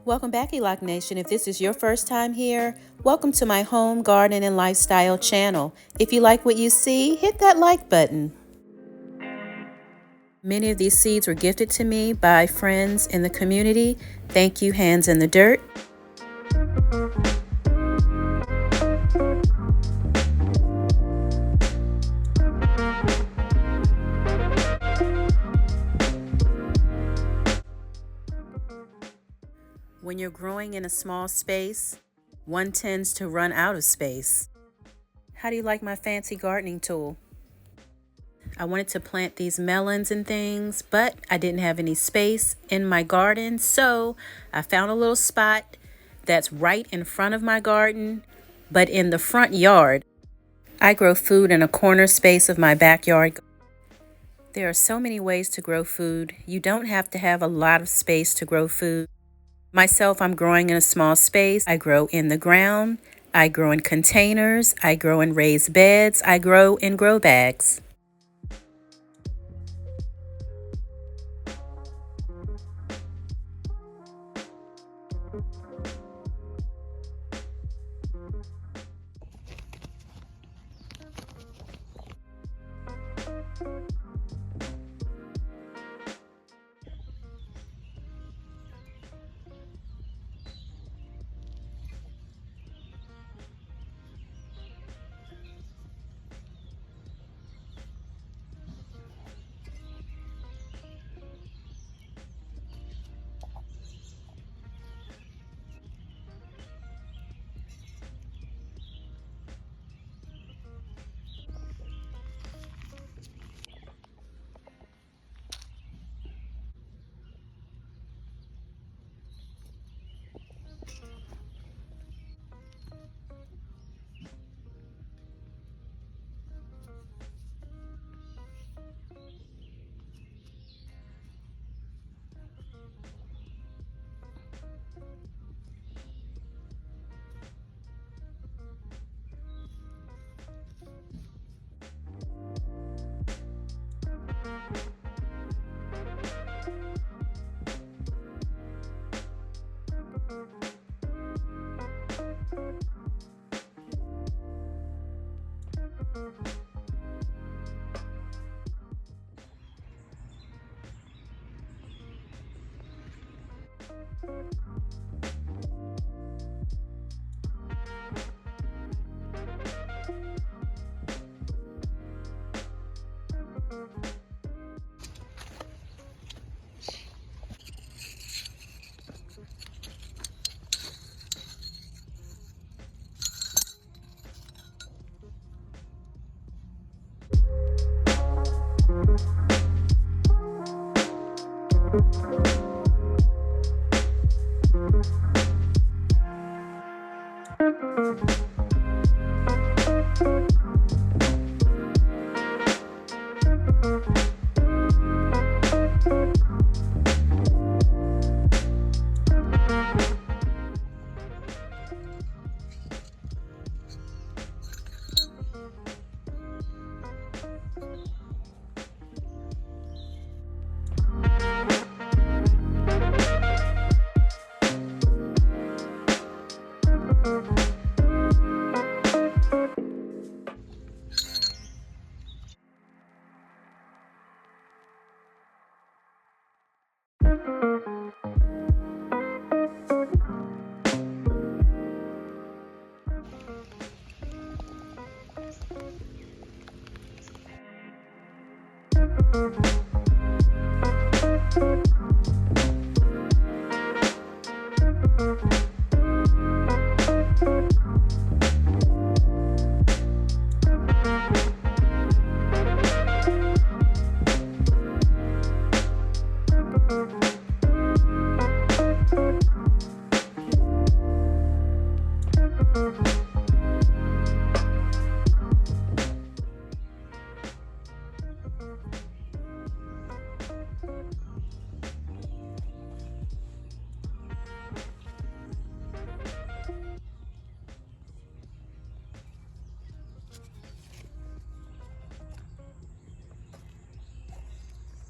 Welcome back, Elock Nation. If this is your first time here, welcome to my home, garden, and lifestyle channel. If you like what you see, hit that like button. Many of these seeds were gifted to me by friends in the community. Thank you, Hands in the Dirt. When you're growing in a small space, one tends to run out of space. How do you like my fancy gardening tool? I wanted to plant these melons and things, but I didn't have any space in my garden, so I found a little spot that's right in front of my garden, but in the front yard. I grow food in a corner space of my backyard. There are so many ways to grow food. You don't have to have a lot of space to grow food. Myself, I'm growing in a small space. I grow in the ground. I grow in containers. I grow in raised beds. I grow in grow bags.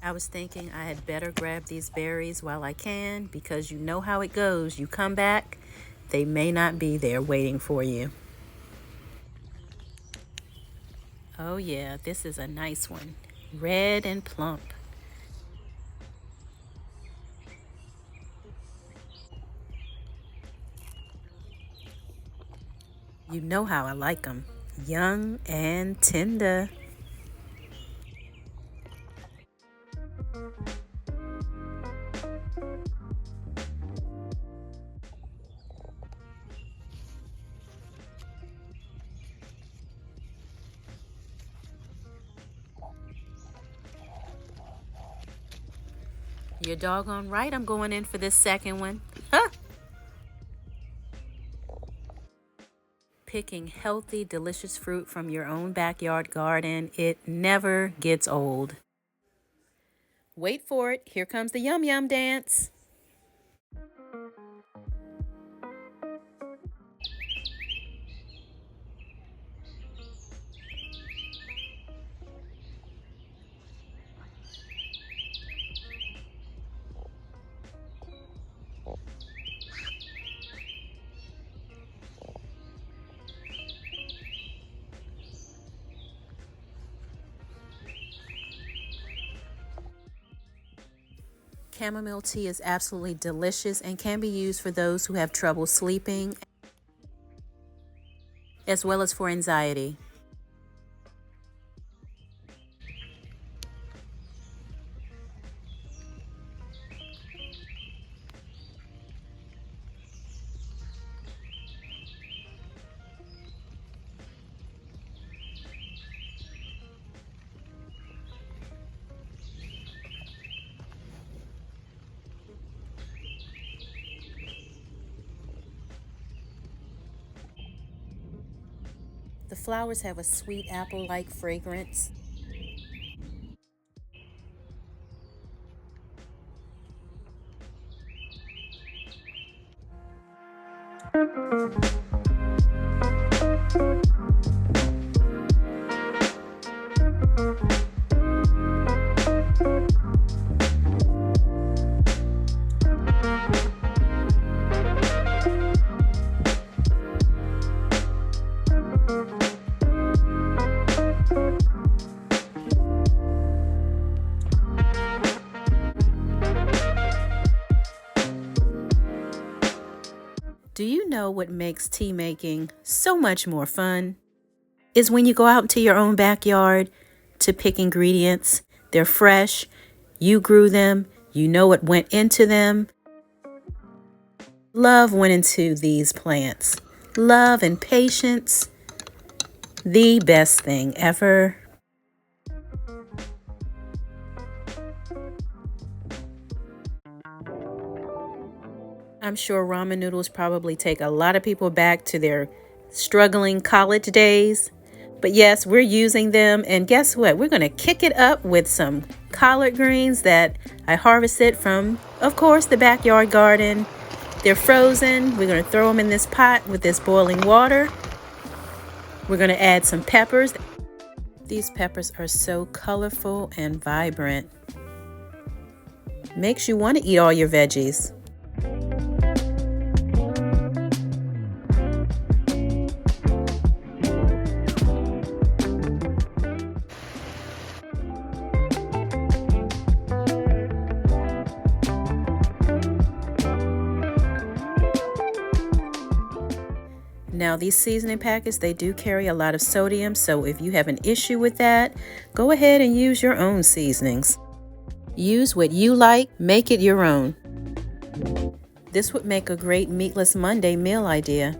I was thinking I had better grab these berries while I can, because you know how it goes. You come back, they may not be there waiting for you. Oh yeah, this is a nice one. Red and plump. You know how I like them. Young and tender. You're doggone right, I'm going in for this second one. Huh? Picking healthy, delicious fruit from your own backyard garden, it never gets old. Wait for it. Here comes the yum yum dance. Chamomile tea is absolutely delicious and can be used for those who have trouble sleeping, as well as for anxiety. The flowers have a sweet apple-like fragrance. Do you know what makes tea making so much more fun? Is when you go out into your own backyard to pick ingredients. They're fresh, you grew them, you know what went into them. Love went into these plants. Love and patience, the best thing ever. I'm sure ramen noodles probably take a lot of people back to their struggling college days. But yes, we're using them. And guess what? We're going to kick it up with some collard greens that I harvested from, of course, the backyard garden. They're frozen. We're going to throw them in this pot with this boiling water. We're going to add some peppers. These peppers are so colorful and vibrant. Makes you want to eat all your veggies. Now these seasoning packets, they do carry a lot of sodium, so if you have an issue with that, go ahead and use your own seasonings. Use what you like, make it your own. This would make a great meatless Monday meal idea.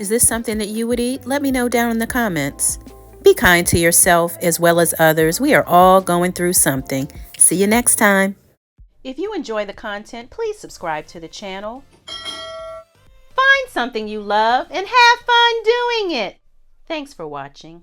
Is this something that you would eat? Let me know down in the comments. Be kind to yourself as well as others. We are all going through something. See you next time. If you enjoy the content, please subscribe to the channel. Find something you love and have fun doing it. Thanks for watching.